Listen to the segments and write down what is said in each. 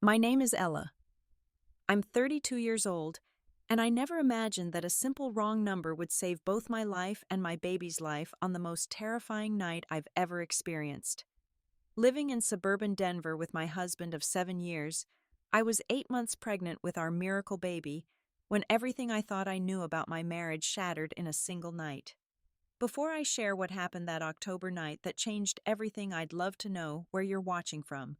My name is Ella. I'm 32 years old, and I never imagined that a simple wrong number would save both my life and my baby's life on the most terrifying night I've ever experienced. Living in suburban Denver with my husband of 7 years, I was 8 months pregnant with our miracle baby when everything I thought I knew about my marriage shattered in a single night. Before I share what happened that October night that changed everything, I'd love to know where you're watching from.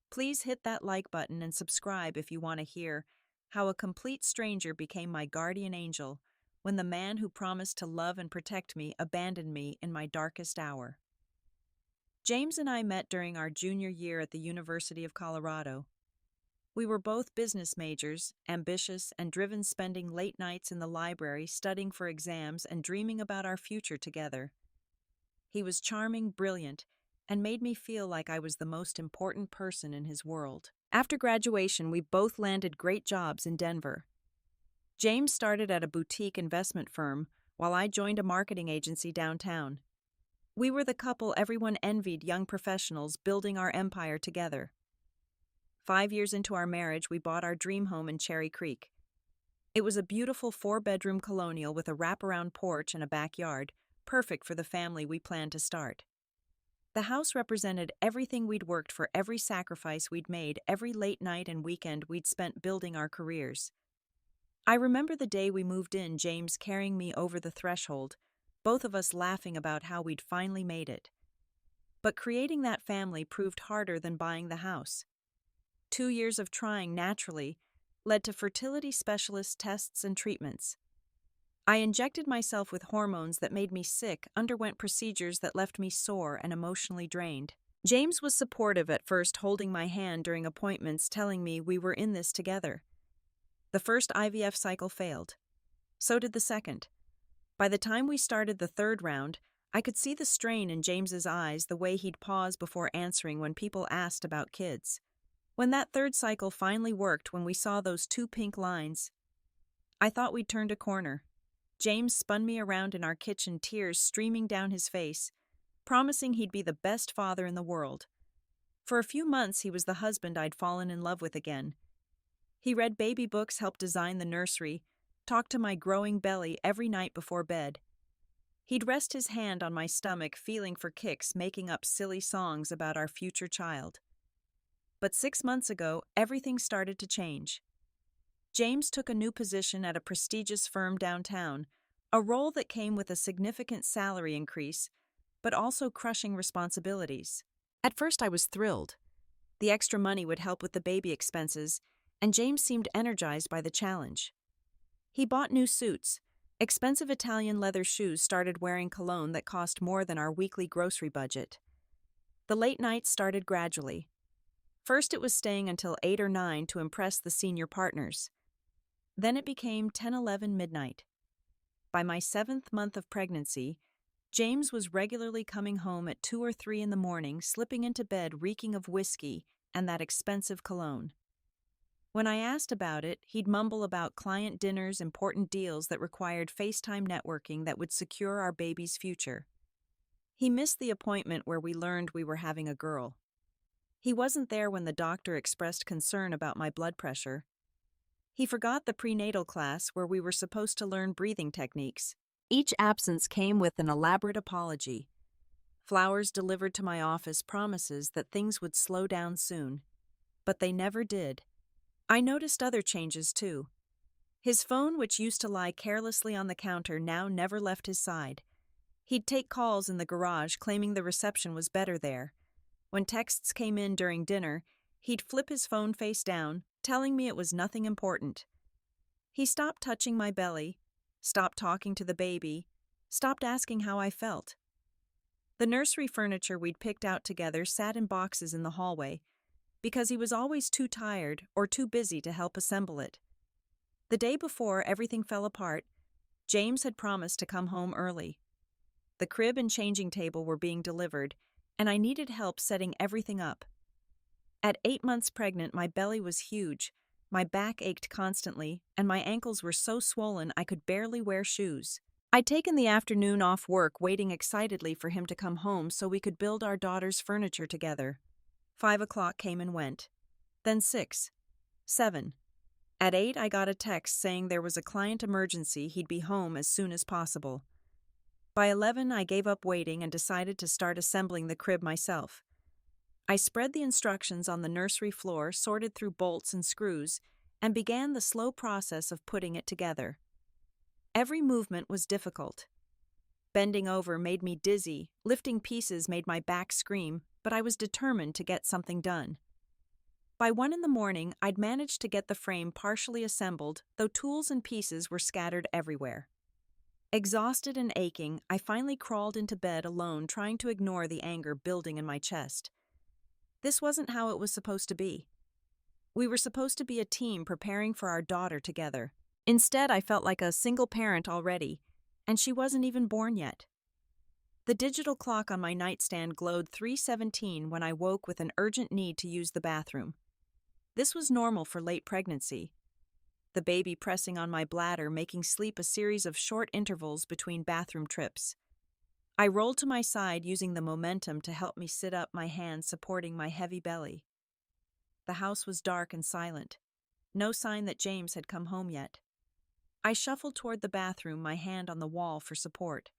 Please hit that like button and subscribe if you want to hear how a complete stranger became my guardian angel when the man who promised to love and protect me abandoned me in my darkest hour. James and I met during our junior year at the University of Colorado. We were both business majors, ambitious and driven, spending late nights in the library studying for exams and dreaming about our future together. He was charming, brilliant, and made me feel like I was the most important person in his world. After graduation, we both landed great jobs in Denver. James started at a boutique investment firm, while I joined a marketing agency downtown. We were the couple everyone envied, young professionals building our empire together. 5 years into our marriage, we bought our dream home in Cherry Creek. It was a beautiful 4-bedroom colonial with a wraparound porch and a backyard, perfect for the family we planned to start. The house represented everything we'd worked for, every sacrifice we'd made, every late night and weekend we'd spent building our careers. I remember the day we moved in, James carrying me over the threshold, both of us laughing about how we'd finally made it. But creating that family proved harder than buying the house. 2 years of trying naturally led to fertility specialist tests and treatments. I injected myself with hormones that made me sick, underwent procedures that left me sore and emotionally drained. James was supportive at first, holding my hand during appointments, telling me we were in this together. The first IVF cycle failed. So did the second. By the time we started the third round, I could see the strain in James's eyes, the way he'd pause before answering when people asked about kids. When that third cycle finally worked, when we saw those 2 pink lines, I thought we'd turned a corner. James spun me around in our kitchen, tears streaming down his face, promising he'd be the best father in the world. For a few months, he was the husband I'd fallen in love with again. He read baby books, helped design the nursery, talked to my growing belly every night before bed. He'd rest his hand on my stomach, feeling for kicks, making up silly songs about our future child. But 6 months ago, everything started to change. James took a new position at a prestigious firm downtown, a role that came with a significant salary increase, but also crushing responsibilities. At first, I was thrilled. The extra money would help with the baby expenses, and James seemed energized by the challenge. He bought new suits, expensive Italian leather shoes, started wearing cologne that cost more than our weekly grocery budget. The late nights started gradually. First, it was staying until 8 or 9 to impress the senior partners. Then it became 10-11 midnight. By my 7th month of pregnancy, James was regularly coming home at 2 or 3 in the morning, slipping into bed reeking of whiskey and that expensive cologne. When I asked about it, he'd mumble about client dinners, important deals that required FaceTime networking that would secure our baby's future. He missed the appointment where we learned we were having a girl. He wasn't there when the doctor expressed concern about my blood pressure. He forgot the prenatal class where we were supposed to learn breathing techniques. Each absence came with an elaborate apology. Flowers delivered to my office, promises that things would slow down soon. But they never did. I noticed other changes too. His phone, which used to lie carelessly on the counter, now never left his side. He'd take calls in the garage, claiming the reception was better there. When texts came in during dinner, he'd flip his phone face down, telling me it was nothing important. He stopped touching my belly, stopped talking to the baby, stopped asking how I felt. The nursery furniture we'd picked out together sat in boxes in the hallway because he was always too tired or too busy to help assemble it. The day before everything fell apart, James had promised to come home early. The crib and changing table were being delivered, and I needed help setting everything up. At 8 months pregnant, my belly was huge, my back ached constantly, and my ankles were so swollen I could barely wear shoes. I'd taken the afternoon off work, waiting excitedly for him to come home so we could build our daughter's furniture together. 5 o'clock came and went. Then 6, 7. At 8, I got a text saying there was a client emergency, he'd be home as soon as possible. By 11, I gave up waiting and decided to start assembling the crib myself. I spread the instructions on the nursery floor, sorted through bolts and screws, and began the slow process of putting it together. Every movement was difficult. Bending over made me dizzy, lifting pieces made my back scream, but I was determined to get something done. By 1 in the morning, I'd managed to get the frame partially assembled, though tools and pieces were scattered everywhere. Exhausted and aching, I finally crawled into bed alone, trying to ignore the anger building in my chest. This wasn't how it was supposed to be. We were supposed to be a team preparing for our daughter together. Instead, I felt like a single parent already, and she wasn't even born yet. The digital clock on my nightstand glowed 3:17 when I woke with an urgent need to use the bathroom. This was normal for late pregnancy. The baby pressing on my bladder, making sleep a series of short intervals between bathroom trips. I rolled to my side, using the momentum to help me sit up, my hands supporting my heavy belly. The house was dark and silent. No sign that James had come home yet. I shuffled toward the bathroom, my hand on the wall for support.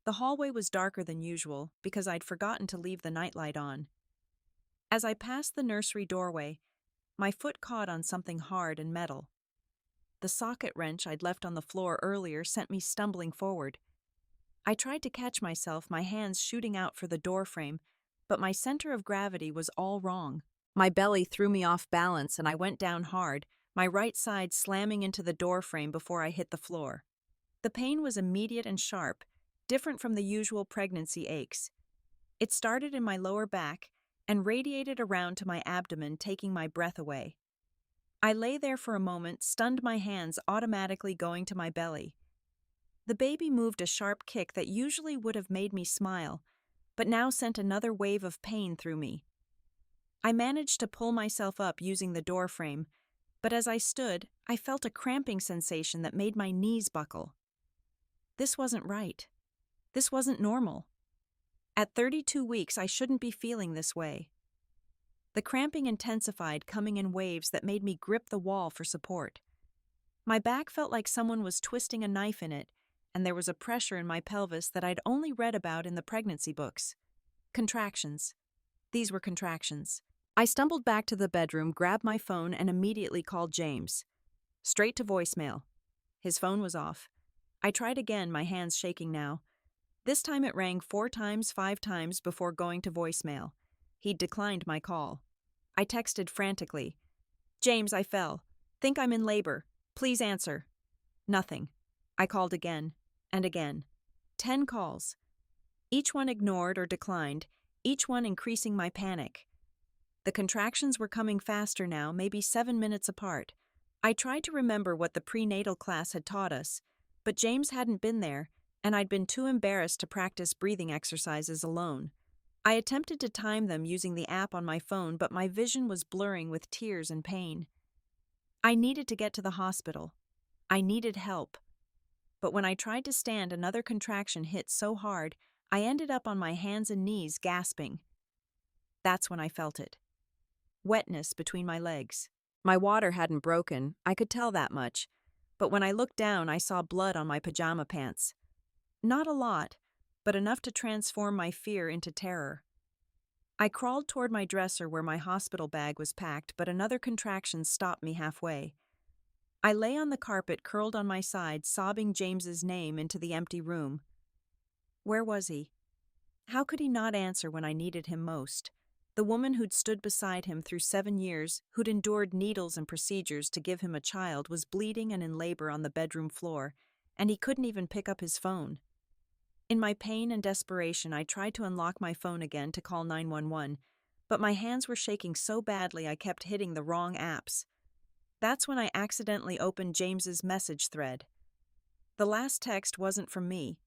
The hallway was darker than usual because I'd forgotten to leave the nightlight on. As I passed the nursery doorway, my foot caught on something hard and metal. The socket wrench I'd left on the floor earlier sent me stumbling forward. I tried to catch myself, my hands shooting out for the doorframe, but my center of gravity was all wrong. My belly threw me off balance and I went down hard, my right side slamming into the doorframe before I hit the floor. The pain was immediate and sharp, different from the usual pregnancy aches. It started in my lower back and radiated around to my abdomen, taking my breath away. I lay there for a moment, stunned, my hands automatically going to my belly. The baby moved a sharp kick that usually would have made me smile, but now sent another wave of pain through me. I managed to pull myself up using the doorframe, but as I stood, I felt a cramping sensation that made my knees buckle. This wasn't right. This wasn't normal. At 32 weeks, I shouldn't be feeling this way. The cramping intensified, coming in waves that made me grip the wall for support. My back felt like someone was twisting a knife in it, and there was a pressure in my pelvis that I'd only read about in the pregnancy books. Contractions. These were contractions. I stumbled back to the bedroom, grabbed my phone, and immediately called James. Straight to voicemail. His phone was off. I tried again, my hands shaking now. This time it rang 4 times, 5 times before going to voicemail. He'd declined my call. I texted frantically. James, I fell. Think I'm in labor. Please answer. Nothing. I called again and again. 10 calls. Each one ignored or declined, each one increasing my panic. The contractions were coming faster now, maybe 7 minutes apart. I tried to remember what the prenatal class had taught us, but James hadn't been there, and I'd been too embarrassed to practice breathing exercises alone. I attempted to time them using the app on my phone, but my vision was blurring with tears and pain. I needed to get to the hospital. I needed help. But when I tried to stand, another contraction hit so hard, I ended up on my hands and knees, gasping. That's when I felt it. Wetness between my legs. My water hadn't broken, I could tell that much, but when I looked down, I saw blood on my pajama pants. Not a lot, but enough to transform my fear into terror. I crawled toward my dresser where my hospital bag was packed, but another contraction stopped me halfway. I lay on the carpet, curled on my side, sobbing James's name into the empty room. Where was he? How could he not answer when I needed him most? The woman who'd stood beside him through 7 years, who'd endured needles and procedures to give him a child, was bleeding and in labor on the bedroom floor, and he couldn't even pick up his phone. In my pain and desperation, I tried to unlock my phone again to call 911, but my hands were shaking so badly I kept hitting the wrong apps. That's when I accidentally opened James's message thread. The last text wasn't from me.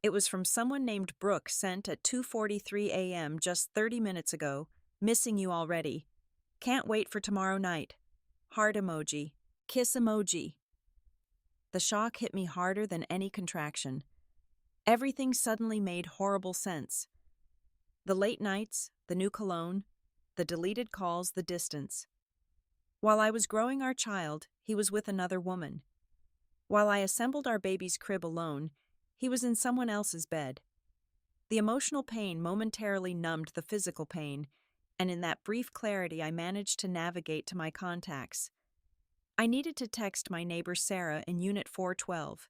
It was from someone named Brooke, sent at 2:43 a.m. just 30 minutes ago. Missing you already. Can't wait for tomorrow night. Heart emoji. Kiss emoji. The shock hit me harder than any contraction. Everything suddenly made horrible sense. The late nights, the new cologne, the the deleted calls, the distance. While I was growing our child, he was with another woman. While I assembled our baby's crib alone, he was in someone else's bed. The emotional pain momentarily numbed the physical pain, and in that brief clarity I managed to navigate to my contacts. I needed to text my neighbor Sarah in Unit 412.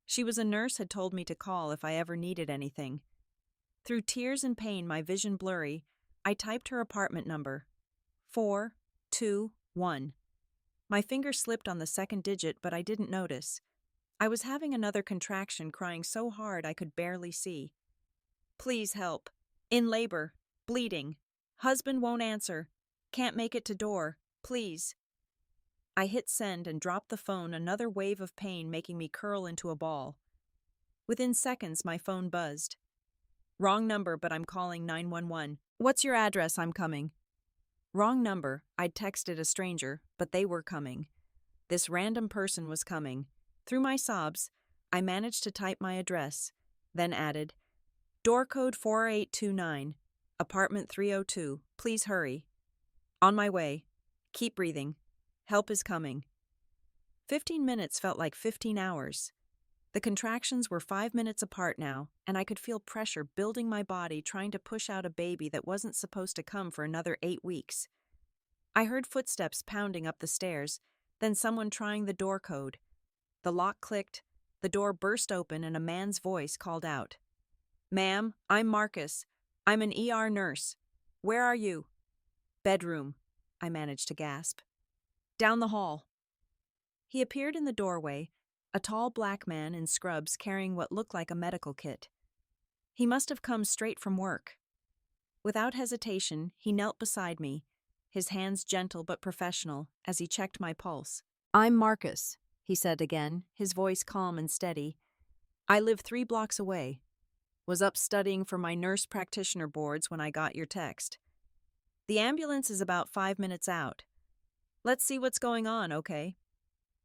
She was a nurse, had told me to call if I ever needed anything. Through tears and pain, my vision blurry, I typed her apartment number. 421. My finger slipped on the second digit, but I didn't notice. I was having another contraction, crying so hard I could barely see. Please help. In labor. Bleeding. Husband won't answer. Can't make it to door. Please. I hit send and dropped the phone, another wave of pain making me curl into a ball. Within seconds, my phone buzzed. Wrong number, but I'm calling 911. What's your address? I'm coming. Wrong number. I'd texted a stranger, but they were coming. This random person was coming. Through my sobs, I managed to type my address, then added, door code 4829, apartment 302, please hurry. On my way. Keep breathing. Help is coming. 15 minutes felt like 15 hours. The contractions were 5 minutes apart now, and I could feel pressure building my body trying to push out a baby that wasn't supposed to come for another 8 weeks. I heard footsteps pounding up the stairs, then someone trying the door code. The lock clicked, the door burst open, and a man's voice called out. Ma'am, I'm Marcus. I'm an ER nurse. Where are you? Bedroom, I managed to gasp. Down the hall. He appeared in the doorway, a tall black man in scrubs carrying what looked like a medical kit. He must have come straight from work. Without hesitation, he knelt beside me, his hands gentle but professional, as he checked my pulse. I'm Marcus, he said again, his voice calm and steady. I live 3 blocks away. Was up studying for my nurse practitioner boards when I got your text. The ambulance is about 5 minutes out. Let's see what's going on, okay?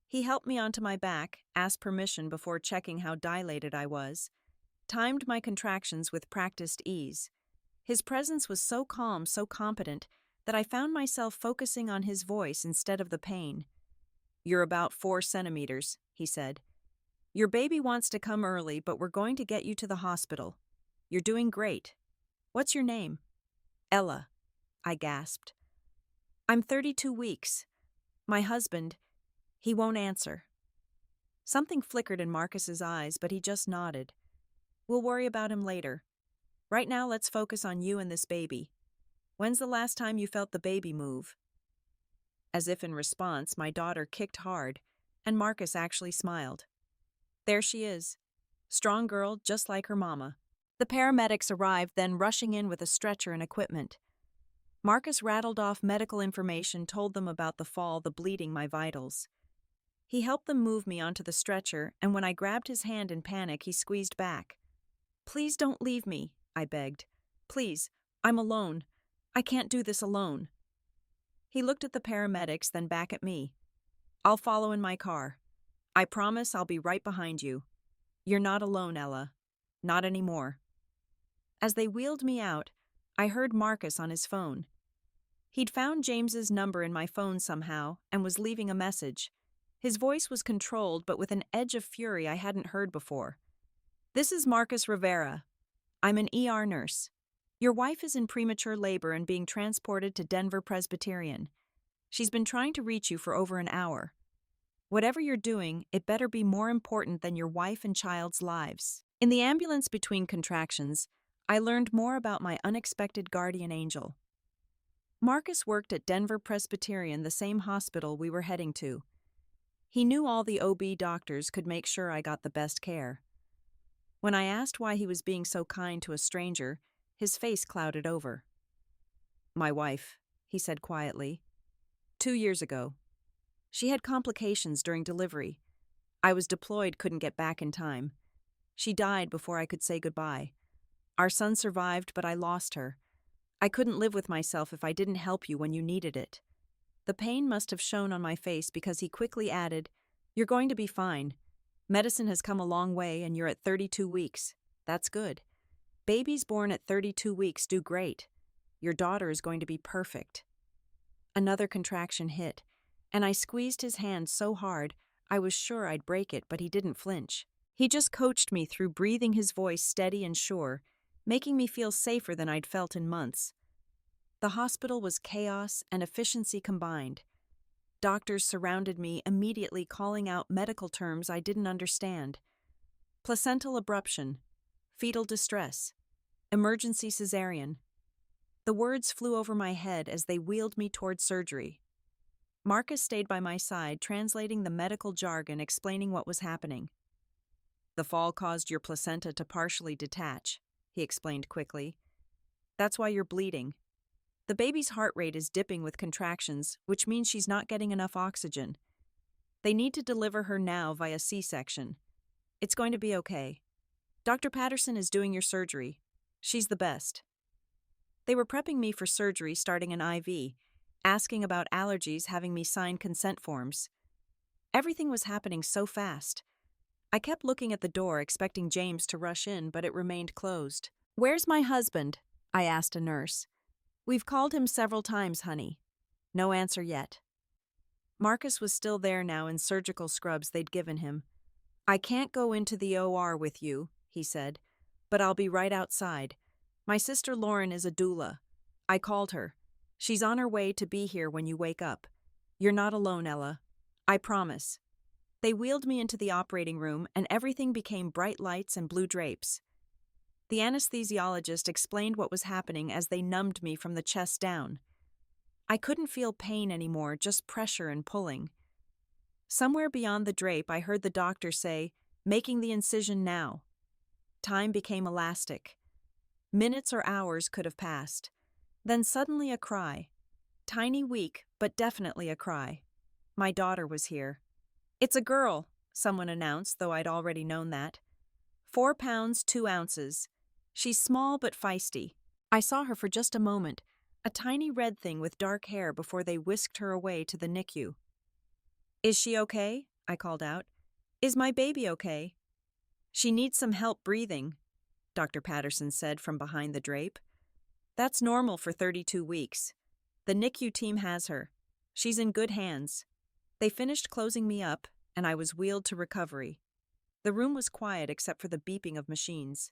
He helped me onto my back, asked permission before checking how dilated I was, timed my contractions with practiced ease. His presence was so calm, so competent, that I found myself focusing on his voice instead of the pain. You're about 4 centimeters, he said. Your baby wants to come early, but we're going to get you to the hospital. You're doing great. What's your name? Ella, I gasped. I'm 32 weeks. My husband, he won't answer. Something flickered in Marcus's eyes, but he just nodded. We'll worry about him later. Right now, let's focus on you and this baby. When's the last time you felt the baby move? As if in response, my daughter kicked hard, and Marcus actually smiled. There she is. Strong girl, just like her mama. The paramedics arrived, then rushing in with a stretcher and equipment. Marcus rattled off medical information, told them about the fall, the bleeding, my vitals. He helped them move me onto the stretcher, and when I grabbed his hand in panic, he squeezed back. Please don't leave me, I begged. Please, I'm alone. I can't do this alone. He looked at the paramedics, then back at me. I'll follow in my car. I promise I'll be right behind you. You're not alone, Ella. Not anymore. As they wheeled me out, I heard Marcus on his phone. He'd found James's number in my phone somehow and was leaving a message. His voice was controlled, but with an edge of fury I hadn't heard before. This is Marcus Rivera. I'm an ER nurse. Your wife is in premature labor and being transported to Denver Presbyterian. She's been trying to reach you for over an hour. Whatever you're doing, it better be more important than your wife and child's lives. In the ambulance between contractions, I learned more about my unexpected guardian angel. Marcus worked at Denver Presbyterian, the same hospital we were heading to. He knew all the OB doctors could make sure I got the best care. When I asked why he was being so kind to a stranger, his face clouded over. My wife, he said quietly. 2 years ago. She had complications during delivery. I was deployed, couldn't get back in time. She died before I could say goodbye. Our son survived, but I lost her. I couldn't live with myself if I didn't help you when you needed it. The pain must have shown on my face because he quickly added, You're going to be fine. Medicine has come a long way and you're at 32 weeks. That's good. Babies born at 32 weeks do great. Your daughter is going to be perfect." Another contraction hit, and I squeezed his hand so hard I was sure I'd break it, but he didn't flinch. He just coached me through breathing, his voice steady and sure, making me feel safer than I'd felt in months. The hospital was chaos and efficiency combined. Doctors surrounded me, immediately calling out medical terms I didn't understand. Placental abruption, fetal distress, emergency cesarean. The words flew over my head as they wheeled me toward surgery. Marcus stayed by my side, translating the medical jargon, explaining what was happening. "The fall caused your placenta to partially detach," he explained quickly. "That's why you're bleeding. The baby's heart rate is dipping with contractions, which means she's not getting enough oxygen. They need to deliver her now via C-section. It's going to be okay. Dr. Patterson is doing your surgery. She's the best." They were prepping me for surgery, starting an IV, asking about allergies, having me sign consent forms. Everything was happening so fast. I kept looking at the door, expecting James to rush in, but it remained closed. "Where's my husband?" I asked a nurse. "We've called him several times, honey." No answer yet. Marcus was still there now in surgical scrubs they'd given him. "I can't go into the OR with you," he said, "but I'll be right outside. My sister Lauren is a doula. I called her. She's on her way to be here when you wake up. You're not alone, Ella. I promise." They wheeled me into the operating room, and everything became bright lights and blue drapes. The anesthesiologist explained what was happening as they numbed me from the chest down. I couldn't feel pain anymore, just pressure and pulling. Somewhere beyond the drape, I heard the doctor say, "Making the incision now." Time became elastic. Minutes or hours could have passed. Then suddenly a cry. Tiny, weak, but definitely a cry. My daughter was here. "It's a girl," someone announced, though I'd already known that. 4 pounds, 2 ounces. She's small but feisty. I saw her for just a moment, a tiny red thing with dark hair, before they whisked her away to the NICU. "Is she okay?" I called out. "Is my baby okay?" "She needs some help breathing," Dr. Patterson said from behind the drape. "That's normal for 32 weeks. The NICU team has her. She's in good hands." They finished closing me up, and I was wheeled to recovery. The room was quiet except for the beeping of machines.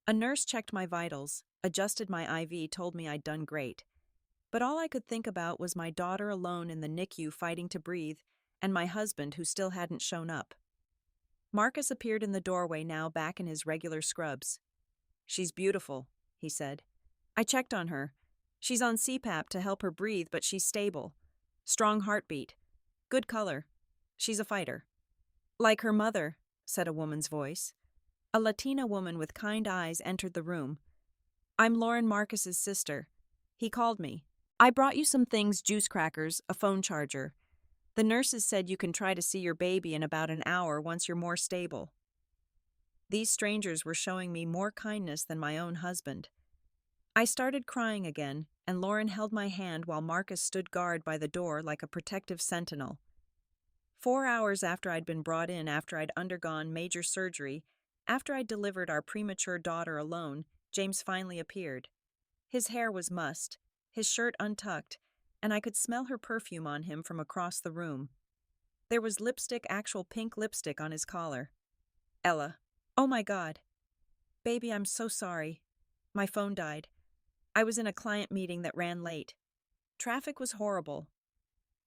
A nurse checked my vitals, adjusted my IV, told me I'd done great. But all I could think about was my daughter alone in the NICU fighting to breathe, and my husband who still hadn't shown up. Marcus appeared in the doorway now, back in his regular scrubs. "She's beautiful," he said. "I checked on her. She's on CPAP to help her breathe, but she's stable. Strong heartbeat. Good color. She's a fighter." "Like her mother," said a woman's voice. A Latina woman with kind eyes entered the room. "I'm Lauren Marcus's sister. He called me. I brought you some things: juice crackers, a phone charger. The nurses said you can try to see your baby in about an hour once you're more stable." These strangers were showing me more kindness than my own husband. I started crying again, and Lauren held my hand while Marcus stood guard by the door like a protective sentinel. 4 hours after I'd been brought in, after I'd undergone major surgery, after I'd delivered our premature daughter alone, James finally appeared. His hair was mussed, his shirt untucked, and I could smell her perfume on him from across the room. There was lipstick, actual pink lipstick, on his collar. "Ella. Oh my God. Baby, I'm so sorry. My phone died. I was in a client meeting that ran late. Traffic was horrible.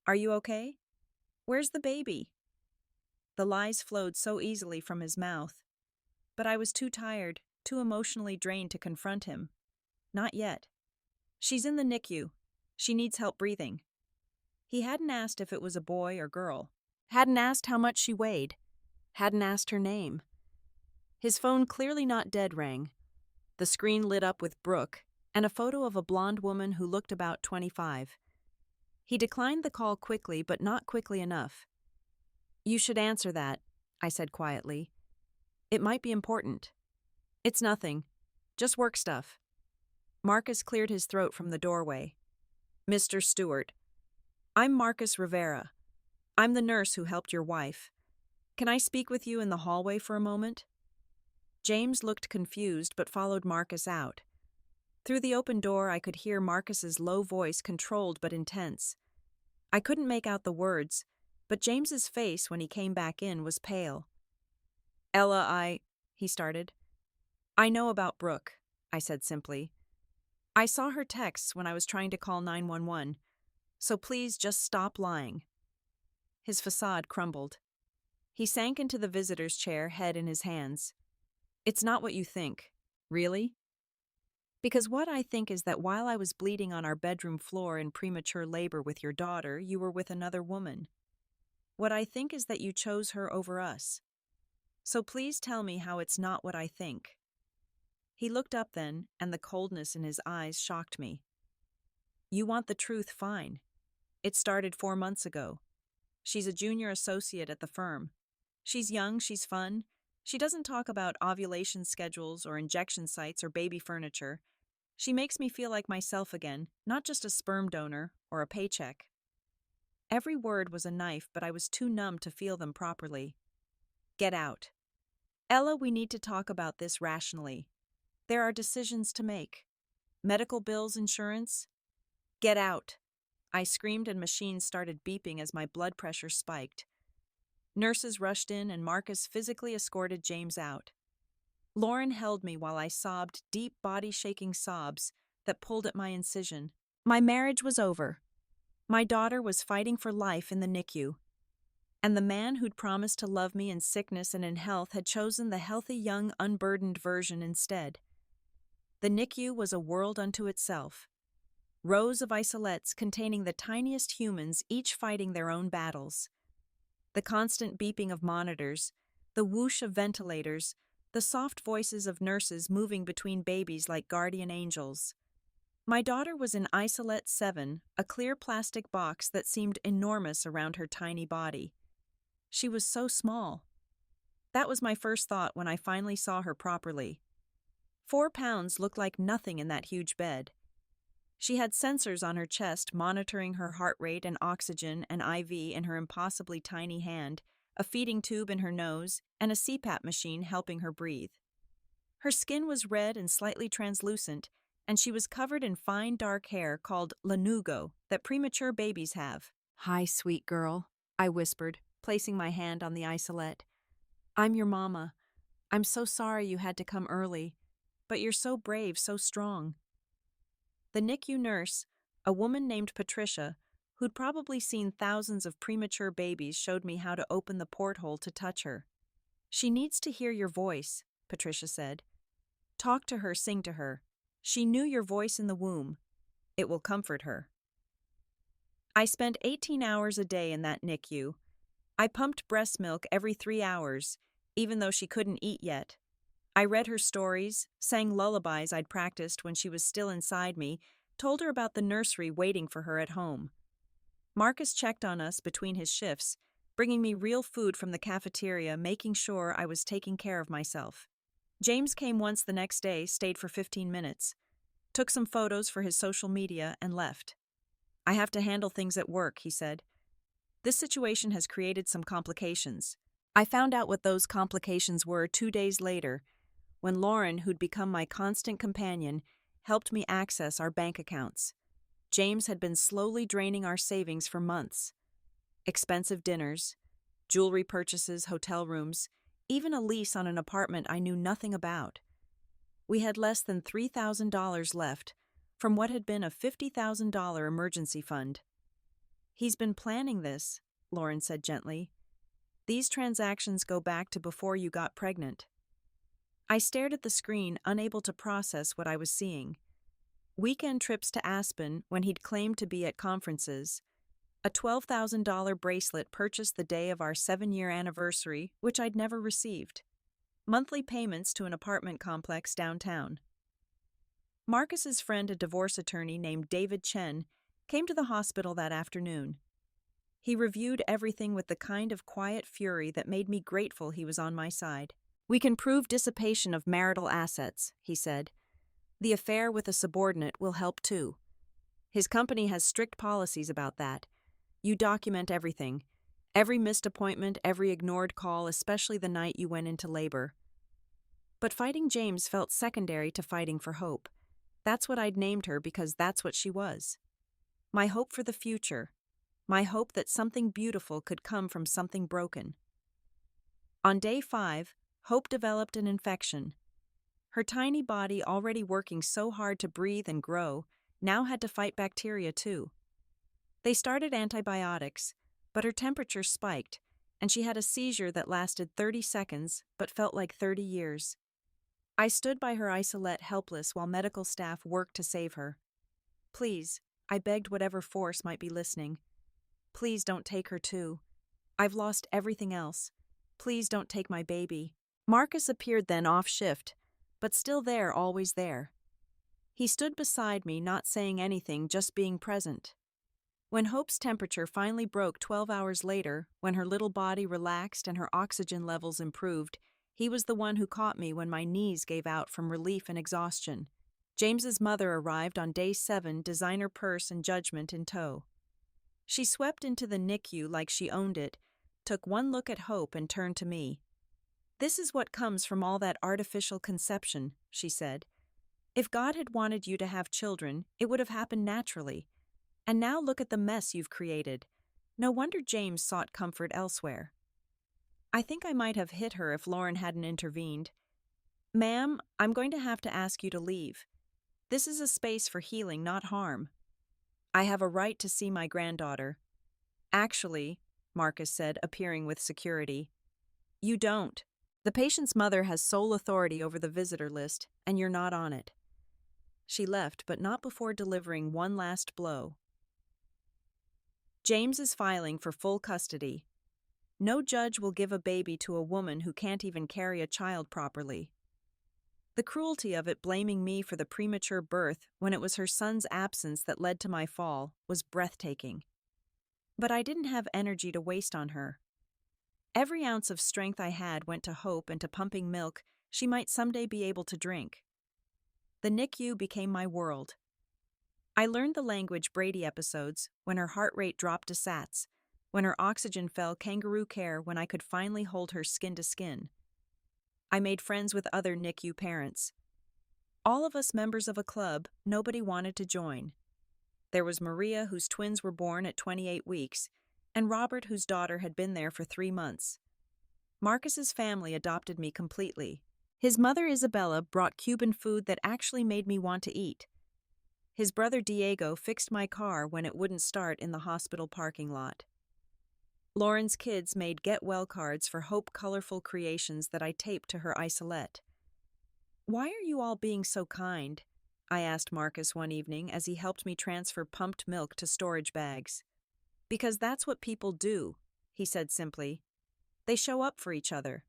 Are you okay? Where's the baby?" The lies flowed so easily from his mouth. But I was too tired, too emotionally drained to confront him. "Not yet. She's in the NICU. She needs help breathing." He hadn't asked if it was a boy or girl. Hadn't asked how much she weighed. Hadn't asked her name. His phone, clearly not dead, rang. The screen lit up with Brooke and a photo of a blonde woman who looked about 25. He declined the call quickly, but not quickly enough. "You should answer that," I said quietly. "It might be important." "It's nothing. Just work stuff." Marcus cleared his throat from the doorway. "Mr. Stewart, I'm Marcus Rivera. I'm the nurse who helped your wife. Can I speak with you in the hallway for a moment?" James looked confused but followed Marcus out. Through the open door, I could hear Marcus's low voice, controlled but intense. I couldn't make out the words, but James's face when he came back in was pale. Ella, he started. I know about Brooke, I said simply. I saw her texts when I was trying to call 911, so please just stop lying. His facade crumbled. He sank into the visitor's chair, head in his hands. It's not what you think. Really? Because what I think is that while I was bleeding on our bedroom floor in premature labor with your daughter, you were with another woman. What I think is that you chose her over us. So please tell me how it's not what I think. He looked up then, and the coldness in his eyes shocked me. You want the truth, fine. It started 4 months ago. She's a junior associate at the firm. She's young, she's fun. She doesn't talk about ovulation schedules or injection sites or baby furniture. She makes me feel like myself again, not just a sperm donor or a paycheck. Every word was a knife, but I was too numb to feel them properly. Get out. Ella, we need to talk about this rationally. There are decisions to make. Medical bills, insurance. Get out. I screamed and machines started beeping as my blood pressure spiked. Nurses rushed in and Marcus physically escorted James out. Lauren held me while I sobbed deep body-shaking sobs that pulled at my incision. My marriage was over. My daughter was fighting for life in the NICU. And the man who'd promised to love me in sickness and in health had chosen the healthy, young, unburdened version instead. The NICU was a world unto itself. Rows of isolates containing the tiniest humans, each fighting their own battles. The constant beeping of monitors, the whoosh of ventilators, the soft voices of nurses moving between babies like guardian angels. My daughter was in Isolate 7, a clear plastic box that seemed enormous around her tiny body. She was so small. That was my first thought when I finally saw her properly. 4 pounds looked like nothing in that huge bed. She had sensors on her chest monitoring her heart rate and oxygen, an IV in her impossibly tiny hand, a feeding tube in her nose, and a CPAP machine helping her breathe. Her skin was red and slightly translucent, and she was covered in fine dark hair called lanugo that premature babies have. Hi, sweet girl, I whispered, placing my hand on the isolette. I'm your mama. I'm so sorry you had to come early, but you're so brave, so strong. The NICU nurse, a woman named Patricia, who'd probably seen thousands of premature babies, showed me how to open the porthole to touch her. She needs to hear your voice, Patricia said. Talk to her, sing to her. She knew your voice in the womb. It will comfort her. I spent 18 hours a day in that NICU. I pumped breast milk every 3 hours, even though she couldn't eat yet. I read her stories, sang lullabies I'd practiced when she was still inside me, told her about the nursery waiting for her at home. Marcus checked on us between his shifts, bringing me real food from the cafeteria, making sure I was taking care of myself. James came once the next day, stayed for 15 minutes, took some photos for his social media, and left. I have to handle things at work, he said. This situation has created some complications. I found out what those complications were 2 days later, when Lauren, who'd become my constant companion, helped me access our bank accounts. James had been slowly draining our savings for months. Expensive dinners, jewelry purchases, hotel rooms, even a lease on an apartment I knew nothing about. We had less than $3,000 left from what had been a $50,000 emergency fund. He's been planning this, Lauren said gently. These transactions go back to before you got pregnant. I stared at the screen, unable to process what I was seeing. Weekend trips to Aspen when he'd claimed to be at conferences. A $12,000 bracelet purchased the day of our 7-year anniversary, which I'd never received. Monthly payments to an apartment complex downtown. Marcus's friend, a divorce attorney named David Chen, came to the hospital that afternoon. He reviewed everything with the kind of quiet fury that made me grateful he was on my side. We can prove dissipation of marital assets, he said. The affair with a subordinate will help too. His company has strict policies about that. You document everything. Every missed appointment, every ignored call, especially the night you went into labor. But fighting James felt secondary to fighting for hope. That's what I'd named her because that's what she was. My hope for the future. My hope that something beautiful could come from something broken. On day 5, Hope developed an infection. Her tiny body, already working so hard to breathe and grow, now had to fight bacteria too. They started antibiotics, but her temperature spiked, and she had a seizure that lasted 30 seconds but felt like 30 years. I stood by her isolette helpless while medical staff worked to save her. Please, I begged whatever force might be listening. Please don't take her too. I've lost everything else. Please don't take my baby. Marcus appeared then off shift, but still there, always there. He stood beside me, not saying anything, just being present. When Hope's temperature finally broke 12 hours later, when her little body relaxed and her oxygen levels improved, he was the one who caught me when my knees gave out from relief and exhaustion. James's mother arrived on day 7, designer purse and judgment in tow. She swept into the NICU like she owned it, took one look at Hope and turned to me. "This is what comes from all that artificial conception," she said. "If God had wanted you to have children, it would have happened naturally. And now look at the mess you've created. No wonder James sought comfort elsewhere." I think I might have hit her if Lauren hadn't intervened. "Ma'am, I'm going to have to ask you to leave. This is a space for healing, not harm. I have a right to see my granddaughter." "Actually," Marcus said, appearing with security, "you don't. The patient's mother has sole authority over the visitor list, and you're not on it." She left, but not before delivering one last blow. James is filing for full custody. No judge will give a baby to a woman who can't even carry a child properly. The cruelty of it, blaming me for the premature birth when it was her son's absence that led to my fall, was breathtaking. But I didn't have energy to waste on her. Every ounce of strength I had went to Hope and to pumping milk she might someday be able to drink. The NICU became my world. I learned the language Brady episodes, when her heart rate dropped to SATs, when her oxygen fell kangaroo care, when I could finally hold her skin to skin. I made friends with other NICU parents. All of us members of a club, nobody wanted to join. There was Maria, whose twins were born at 28 weeks, and Robert, whose daughter had been there for 3 months. Marcus's family adopted me completely. His mother Isabella brought Cuban food that actually made me want to eat. His brother Diego fixed my car when it wouldn't start in the hospital parking lot. Lauren's kids made get-well cards for Hope, colorful creations that I taped to her isolette. "Why are you all being so kind?" I asked Marcus one evening as he helped me transfer pumped milk to storage bags. "Because that's what people do," he said simply. "They show up for each other.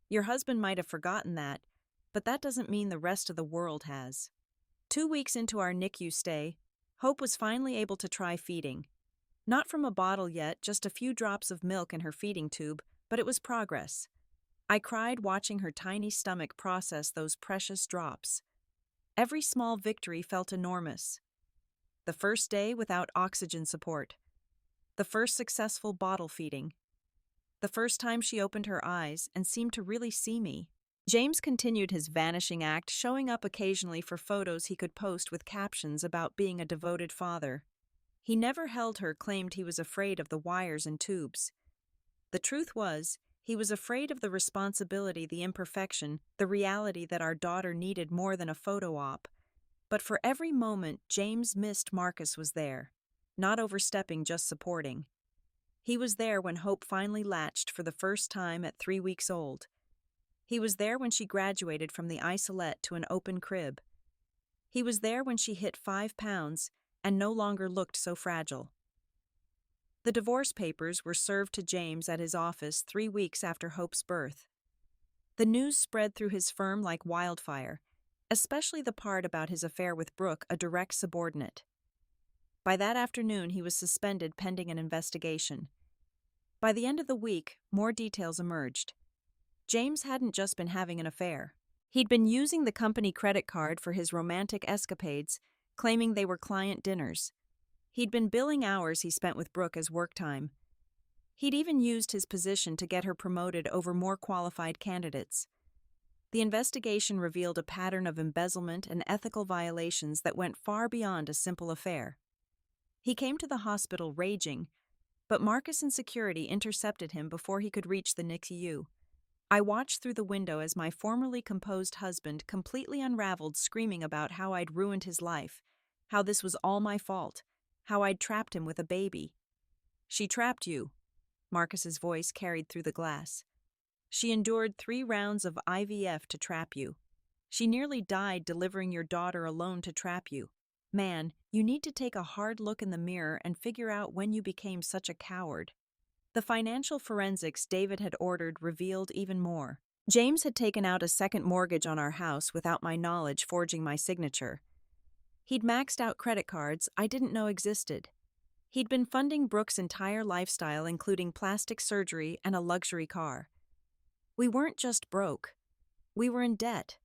Your husband might have forgotten that, but that doesn't mean the rest of the world has." 2 weeks into our NICU stay, Hope was finally able to try feeding. Not from a bottle yet, just a few drops of milk in her feeding tube, but it was progress. I cried watching her tiny stomach process those precious drops. Every small victory felt enormous. The first day without oxygen support. The first successful bottle feeding. The first time she opened her eyes and seemed to really see me. James continued his vanishing act, showing up occasionally for photos he could post with captions about being a devoted father. He never held her, claimed he was afraid of the wires and tubes. The truth was, he was afraid of the responsibility, the imperfection, the reality that our daughter needed more than a photo op. But for every moment James missed, Marcus was there. Not overstepping, just supporting. He was there when Hope finally latched for the first time at 3 weeks old. He was there when she graduated from the isolette to an open crib. He was there when she hit 5 pounds and no longer looked so fragile. The divorce papers were served to James at his office 3 weeks after Hope's birth. The news spread through his firm like wildfire, especially the part about his affair with Brooke, a direct subordinate. By that afternoon, he was suspended pending an investigation. By the end of the week, more details emerged. James hadn't just been having an affair. He'd been using the company credit card for his romantic escapades, claiming they were client dinners. He'd been billing hours he spent with Brooke as work time. He'd even used his position to get her promoted over more qualified candidates. The investigation revealed a pattern of embezzlement and ethical violations that went far beyond a simple affair. He came to the hospital raging, but Marcus and security intercepted him before he could reach the NICU. I watched through the window as my formerly composed husband completely unraveled, screaming about how I'd ruined his life, how this was all my fault, how I'd trapped him with a baby. "She trapped you," Marcus's voice carried through the glass. "She endured 3 rounds of IVF to trap you. She nearly died delivering your daughter alone to trap you. Man, you need to take a hard look in the mirror and figure out when you became such a coward." The financial forensics David had ordered revealed even more. James had taken out a second mortgage on our house without my knowledge, forging my signature. He'd maxed out credit cards I didn't know existed. He'd been funding Brooke's entire lifestyle, including plastic surgery and a luxury car. We weren't just broke. We were in debt.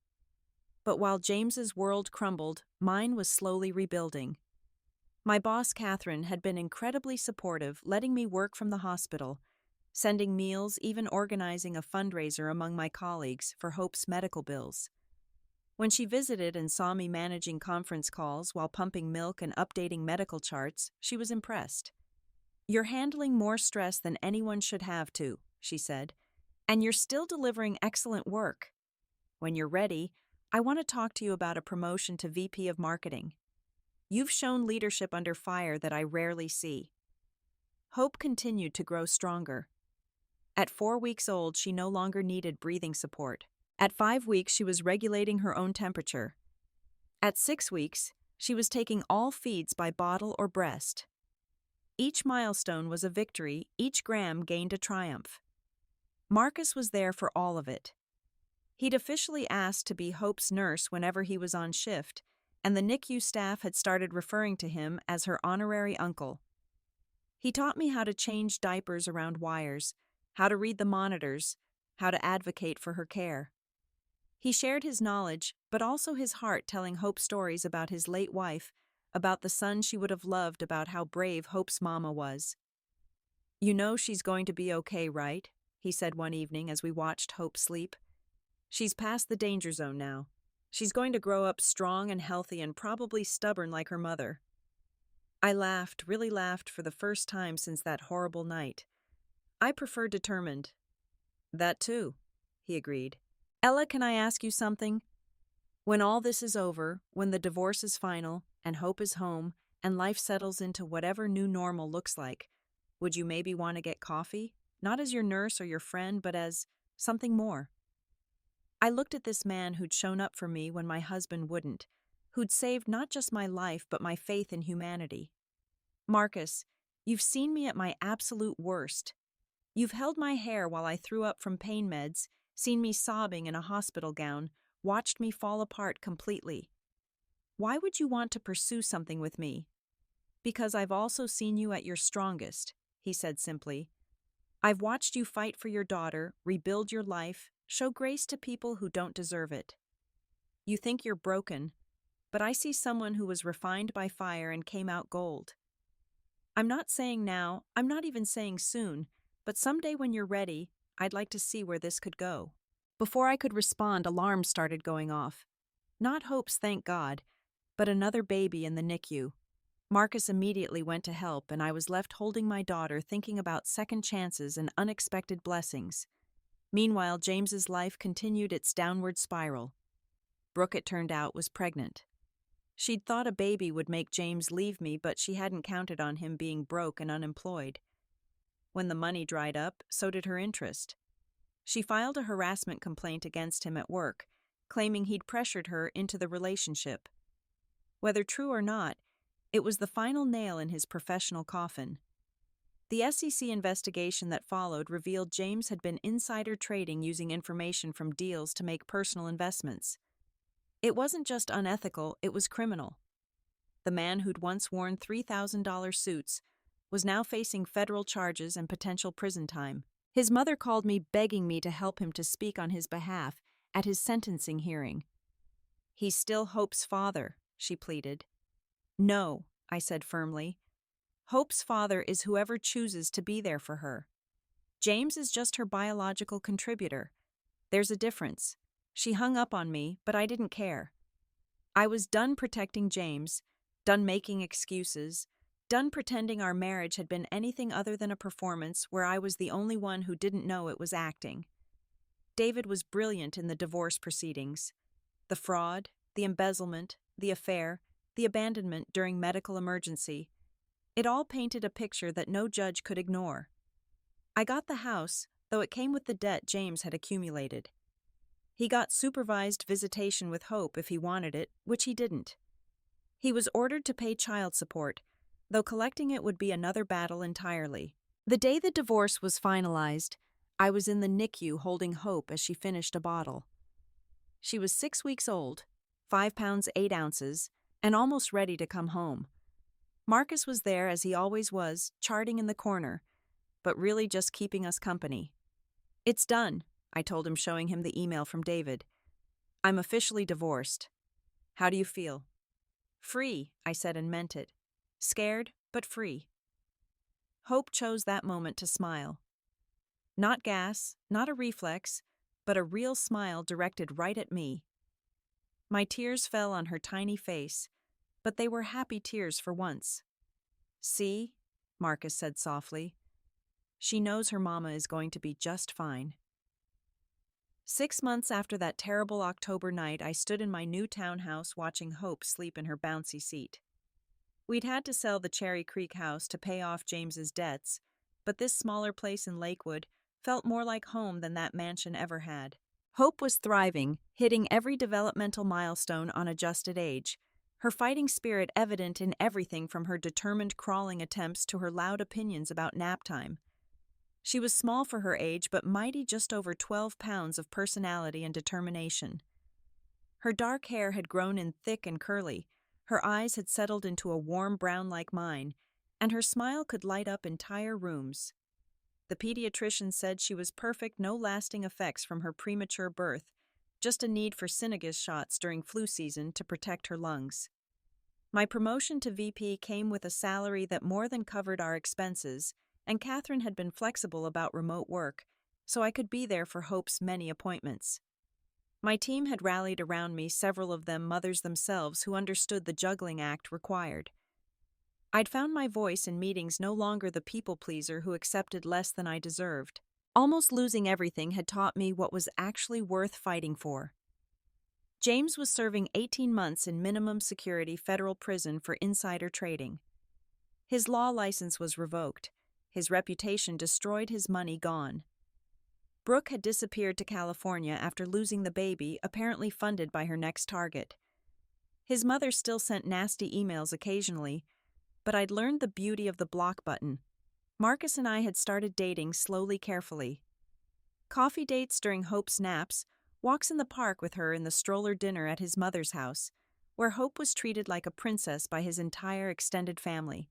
But while James's world crumbled, mine was slowly rebuilding. My boss, Catherine, had been incredibly supportive, letting me work from the hospital, sending meals, even organizing a fundraiser among my colleagues for Hope's medical bills. When she visited and saw me managing conference calls while pumping milk and updating medical charts, she was impressed. "You're handling more stress than anyone should have to," she said, "and you're still delivering excellent work. When you're ready, I want to talk to you about a promotion to VP of Marketing. You've shown leadership under fire that I rarely see." Hope continued to grow stronger. At 4 weeks old, she no longer needed breathing support. At 5 weeks, she was regulating her own temperature. At 6 weeks, she was taking all feeds by bottle or breast. Each milestone was a victory, each gram gained a triumph. Marcus was there for all of it. He'd officially asked to be Hope's nurse whenever he was on shift, and the NICU staff had started referring to him as her honorary uncle. He taught me how to change diapers around wires, how to read the monitors, how to advocate for her care. He shared his knowledge, but also his heart, telling Hope stories about his late wife, about the son she would have loved, about how brave Hope's mama was. "You know she's going to be okay, right?" he said one evening as we watched Hope sleep. "She's past the danger zone now. She's going to grow up strong and healthy and probably stubborn like her mother." I laughed, really laughed for the first time since that horrible night. I prefer determined. "That too," he agreed. "Ella, can I ask you something? When all this is over, when the divorce is final, and Hope is home, and life settles into whatever new normal looks like, would you maybe want to get coffee? Not as your nurse or your friend, but as something more." I looked at this man who'd shown up for me when my husband wouldn't, who'd saved not just my life but my faith in humanity. "Marcus, you've seen me at my absolute worst. You've held my hair while I threw up from pain meds, seen me sobbing in a hospital gown, watched me fall apart completely. Why would you want to pursue something with me?" "Because I've also seen you at your strongest," he said simply. "I've watched you fight for your daughter, rebuild your life, show grace to people who don't deserve it. You think you're broken, but I see someone who was refined by fire and came out gold. I'm not saying now, I'm not even saying soon, but someday when you're ready, I'd like to see where this could go." Before I could respond, alarms started going off. Not Hope's, thank God, but another baby in the NICU. Marcus immediately went to help, and I was left holding my daughter, thinking about second chances and unexpected blessings. Meanwhile, James's life continued its downward spiral. Brooke, it turned out, was pregnant. She'd thought a baby would make James leave me, but she hadn't counted on him being broke and unemployed. When the money dried up, so did her interest. She filed a harassment complaint against him at work, claiming he'd pressured her into the relationship. Whether true or not, it was the final nail in his professional coffin. The SEC investigation that followed revealed James had been insider trading using information from deals to make personal investments. It wasn't just unethical, it was criminal. The man who'd once worn $3,000 suits was now facing federal charges and potential prison time. His mother called me, begging me to help him to speak on his behalf at his sentencing hearing. "He's still Hope's father," she pleaded. "No," I said firmly. "Hope's father is whoever chooses to be there for her. James is just her biological contributor. There's a difference. She hung up on me, but I didn't care. I was done protecting James, done making excuses, done pretending our marriage had been anything other than a performance where I was the only one who didn't know it was acting. David was brilliant in the divorce proceedings. The fraud, the embezzlement, the affair, the abandonment during medical emergency. It all painted a picture that no judge could ignore. I got the house, though it came with the debt James had accumulated. He got supervised visitation with Hope if he wanted it, which he didn't. He was ordered to pay child support, though collecting it would be another battle entirely. The day the divorce was finalized, I was in the NICU holding Hope as she finished a bottle. She was 6 weeks old, 5 pounds 8 ounces, and almost ready to come home. Marcus was there as he always was, charting in the corner, but really just keeping us company. "It's done," I told him, showing him the email from David. "I'm officially divorced. How do you feel?" "Free," I said and meant it. Scared, but free. Hope chose that moment to smile. Not gas, not a reflex, but a real smile directed right at me. My tears fell on her tiny face, but they were happy tears for once. "See," Marcus said softly. "She knows her mama is going to be just fine." 6 months after that terrible October night, I stood in my new townhouse watching Hope sleep in her bouncy seat. We'd had to sell the Cherry Creek house to pay off James's debts, but this smaller place in Lakewood felt more like home than that mansion ever had. Hope was thriving, hitting every developmental milestone on adjusted age, her fighting spirit evident in everything from her determined crawling attempts to her loud opinions about nap time. She was small for her age, but mighty, just over 12 pounds of personality and determination. Her dark hair had grown in thick and curly, her eyes had settled into a warm brown like mine, and her smile could light up entire rooms. The pediatrician said she was perfect, no lasting effects from her premature birth, just a need for Synagis shots during flu season to protect her lungs. My promotion to VP came with a salary that more than covered our expenses, and Catherine had been flexible about remote work, so I could be there for Hope's many appointments. My team had rallied around me, several of them mothers themselves who understood the juggling act required. I'd found my voice in meetings, no longer the people-pleaser who accepted less than I deserved. Almost losing everything had taught me what was actually worth fighting for. James was serving 18 months in minimum security federal prison for insider trading. His law license was revoked, his reputation destroyed, his money gone. Brooke had disappeared to California after losing the baby, apparently funded by her next target. His mother still sent nasty emails occasionally, but I'd learned the beauty of the block button. Marcus and I had started dating slowly, carefully. Coffee dates during Hope's naps, walks in the park with her, in the stroller dinner at his mother's house, where Hope was treated like a princess by his entire extended family.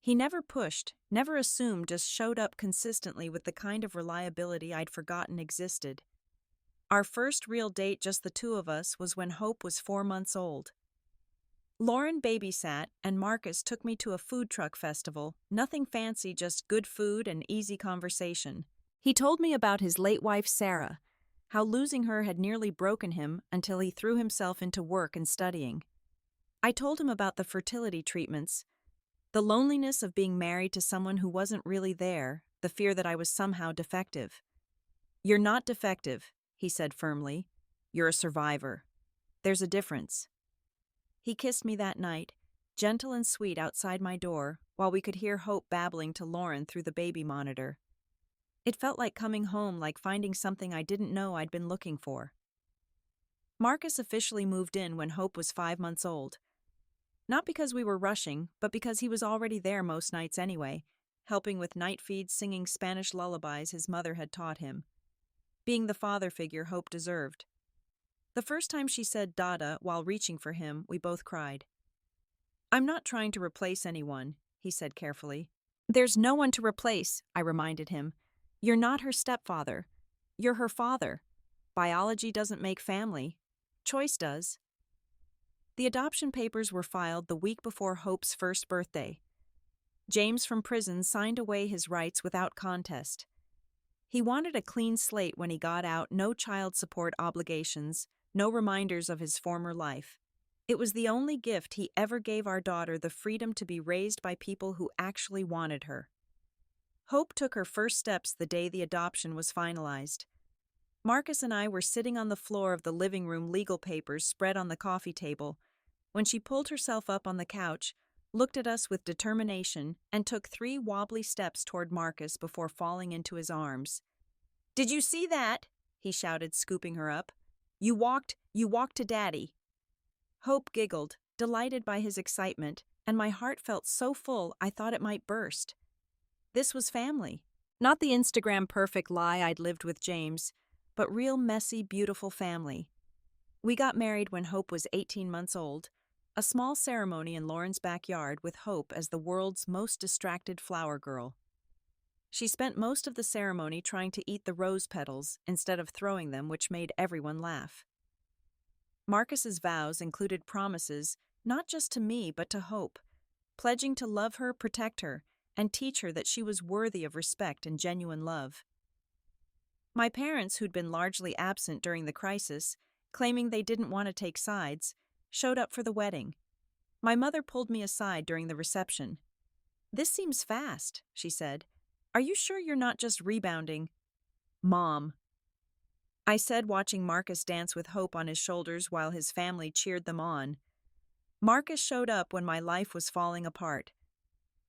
He never pushed, never assumed, just showed up consistently with the kind of reliability I'd forgotten existed. Our first real date, just the two of us, was when Hope was 4 months old. Lauren babysat, and Marcus took me to a food truck festival, nothing fancy, just good food and easy conversation. He told me about his late wife Sarah, how losing her had nearly broken him until he threw himself into work and studying. I told him about the fertility treatments, the loneliness of being married to someone who wasn't really there, the fear that I was somehow defective. "You're not defective," he said firmly. "You're a survivor. There's a difference." He kissed me that night, gentle and sweet, outside my door, while we could hear Hope babbling to Lauren through the baby monitor. It felt like coming home, like finding something I didn't know I'd been looking for. Marcus officially moved in when Hope was 5 months old. Not because we were rushing, but because he was already there most nights anyway, helping with night feeds, singing Spanish lullabies his mother had taught him. Being the father figure Hope deserved. The first time she said Dada while reaching for him, we both cried. "I'm not trying to replace anyone," he said carefully. "There's no one to replace," I reminded him. "You're not her stepfather. You're her father. Biology doesn't make family. Choice does." The adoption papers were filed the week before Hope's first birthday. James from prison signed away his rights without contest. He wanted a clean slate when he got out, no child support obligations, no reminders of his former life. It was the only gift he ever gave our daughter, the freedom to be raised by people who actually wanted her. Hope took her first steps the day the adoption was finalized. Marcus and I were sitting on the floor of the living room, legal papers spread on the coffee table, when she pulled herself up on the couch, looked at us with determination, and took 3 wobbly steps toward Marcus before falling into his arms. "Did you see that?" he shouted, scooping her up. You walked to Daddy." Hope giggled, delighted by his excitement, and my heart felt so full I thought it might burst. This was family. Not the Instagram perfect lie I'd lived with James, but real messy, beautiful family. We got married when Hope was 18 months old, a small ceremony in Lauren's backyard with Hope as the world's most distracted flower girl. She spent most of the ceremony trying to eat the rose petals instead of throwing them, which made everyone laugh. Marcus's vows included promises not just to me but to Hope, pledging to love her, protect her, and teach her that she was worthy of respect and genuine love. My parents, who'd been largely absent during the crisis, claiming they didn't want to take sides, showed up for the wedding. My mother pulled me aside during the reception. "This seems fast," she said. "Are you sure you're not just rebounding?" "Mom," I said, watching Marcus dance with Hope on his shoulders while his family cheered them on. Marcus showed up when my life was falling apart.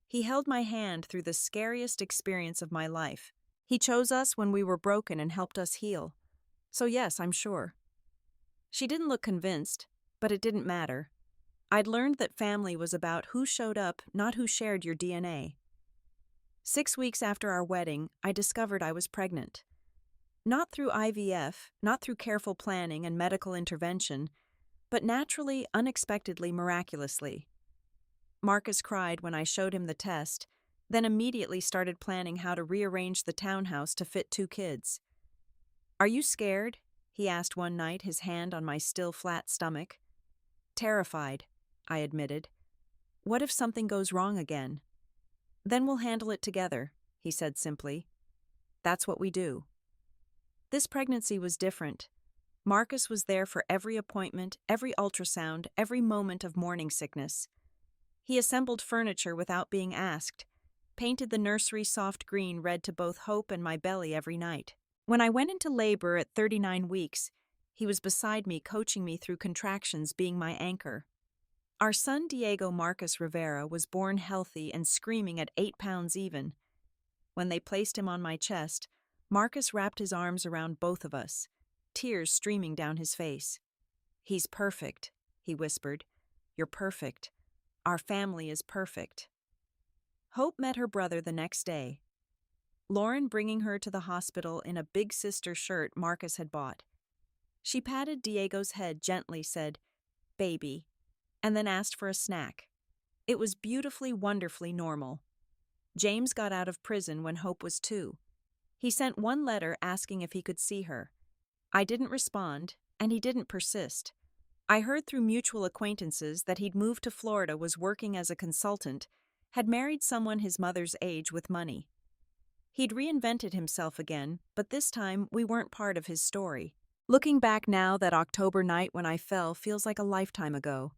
He held my hand through the scariest experience of my life. He chose us when we were broken and helped us heal. So yes, I'm sure. She didn't look convinced, but it didn't matter. I'd learned that family was about who showed up, not who shared your DNA. 6 weeks after our wedding, I discovered I was pregnant. Not through IVF, not through careful planning and medical intervention, but naturally, unexpectedly, miraculously. Marcus cried when I showed him the test, then immediately started planning how to rearrange the townhouse to fit 2 kids. "Are you scared?" he asked one night, his hand on my still flat stomach. "Terrified," I admitted. "What if something goes wrong again?" "Then we'll handle it together," he said simply. "That's what we do." This pregnancy was different. Marcus was there for every appointment, every ultrasound, every moment of morning sickness. He assembled furniture without being asked, painted the nursery soft green red to both Hope and my belly every night. When I went into labor at 39 weeks, he was beside me, coaching me through contractions, being my anchor. Our son Diego Marcus Rivera was born healthy and screaming at 8 pounds even. When they placed him on my chest, Marcus wrapped his arms around both of us, tears streaming down his face. "He's perfect," he whispered. "You're perfect. Our family is perfect." Hope met her brother the next day, Lauren bringing her to the hospital in a big sister shirt Marcus had bought. She patted Diego's head gently, said, "Baby," and then asked for a snack. It was beautifully, wonderfully normal. James got out of prison when Hope was 2. He sent one letter asking if he could see her. I didn't respond, and he didn't persist. I heard through mutual acquaintances that he'd moved to Florida, was working as a consultant, had married someone his mother's age with money. He'd reinvented himself again, but this time we weren't part of his story. Looking back now, that October night when I fell feels like a lifetime ago.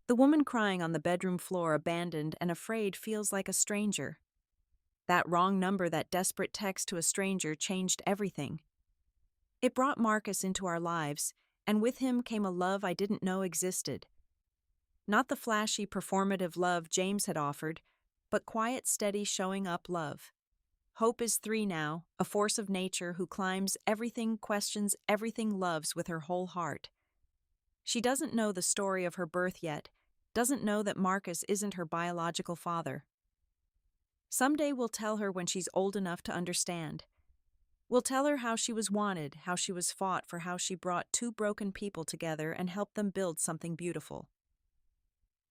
The woman crying on the bedroom floor, abandoned and afraid, feels like a stranger. That wrong number, that desperate text to a stranger, changed everything. It brought Marcus into our lives, and with him came a love I didn't know existed. Not the flashy, performative love James had offered, but quiet, steady, showing up love. Hope is 3 now, a force of nature who climbs everything, questions everything, loves with her whole heart. She doesn't know the story of her birth yet, doesn't know that Marcus isn't her biological father. Someday we'll tell her when she's old enough to understand. We'll tell her how she was wanted, how she was fought for, how she brought 2 broken people together and helped them build something beautiful.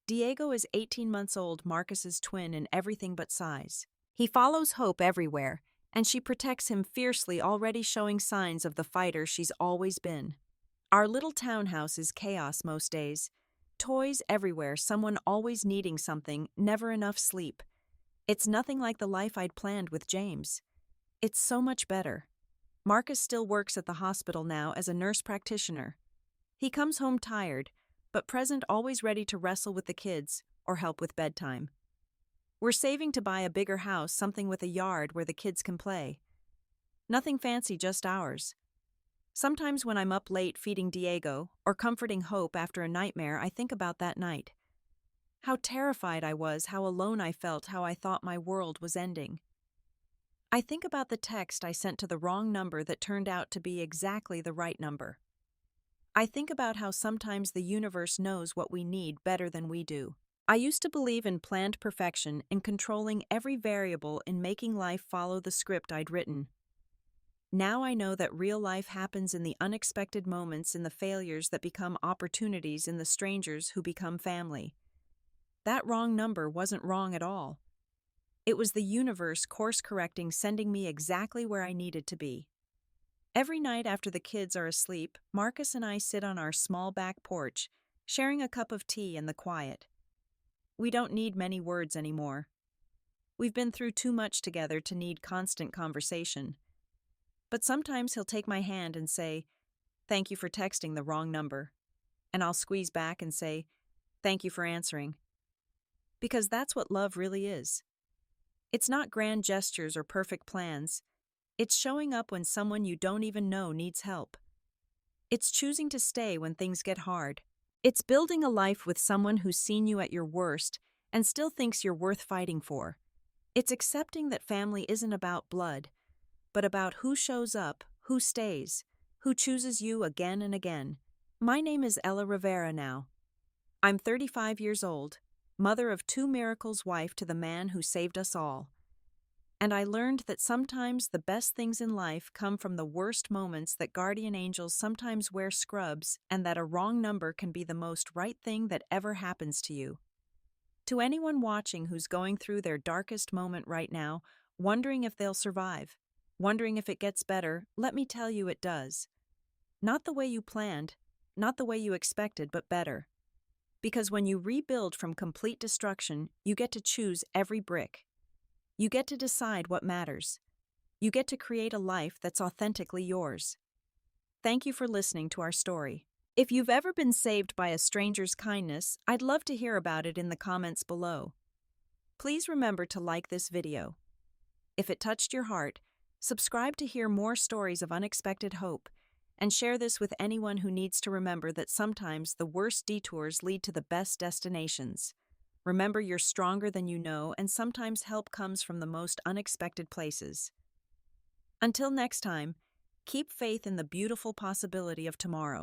Diego is 18 months old, Marcus's twin in everything but size. He follows Hope everywhere, and she protects him fiercely, already showing signs of the fighter she's always been. Our little townhouse is chaos most days. Toys everywhere, someone always needing something, never enough sleep. It's nothing like the life I'd planned with James. It's so much better. Marcus still works at the hospital now as a nurse practitioner. He comes home tired, but present, always ready to wrestle with the kids or help with bedtime. We're saving to buy a bigger house, something with a yard where the kids can play. Nothing fancy, just ours. Sometimes when I'm up late feeding Diego or comforting Hope after a nightmare, I think about that night. How terrified I was, how alone I felt, how I thought my world was ending. I think about the text I sent to the wrong number that turned out to be exactly the right number. I think about how sometimes the universe knows what we need better than we do. I used to believe in planned perfection, in controlling every variable, in making life follow the script I'd written. Now I know that real life happens in the unexpected moments, in the failures that become opportunities, in the strangers who become family. That wrong number wasn't wrong at all. It was the universe course-correcting, sending me exactly where I needed to be. Every night after the kids are asleep, Marcus and I sit on our small back porch, sharing a cup of tea in the quiet. We don't need many words anymore. We've been through too much together to need constant conversation. But sometimes he'll take my hand and say, "Thank you for texting the wrong number." And I'll squeeze back and say, "Thank you for answering." Because that's what love really is. It's not grand gestures or perfect plans. It's showing up when someone you don't even know needs help. It's choosing to stay when things get hard. It's building a life with someone who's seen you at your worst and still thinks you're worth fighting for. It's accepting that family isn't about blood, but about who shows up, who stays, who chooses you again and again. My name is Ella Rivera now. I'm 35 years old, mother of 2 miracles, wife to the man who saved us all. And I learned that sometimes the best things in life come from the worst moments, that guardian angels sometimes wear scrubs, and that a wrong number can be the most right thing that ever happens to you. To anyone watching who's going through their darkest moment right now, wondering if they'll survive, wondering if it gets better, let me tell you it does. Not the way you planned, not the way you expected, but better. Because when you rebuild from complete destruction, you get to choose every brick. You get to decide what matters. You get to create a life that's authentically yours. Thank you for listening to our story. If you've ever been saved by a stranger's kindness, I'd love to hear about it in the comments below. Please remember to like this video. If it touched your heart, subscribe to hear more stories of unexpected hope, and share this with anyone who needs to remember that sometimes the worst detours lead to the best destinations. Remember, you're stronger than you know, and sometimes help comes from the most unexpected places. Until next time, keep faith in the beautiful possibility of tomorrow.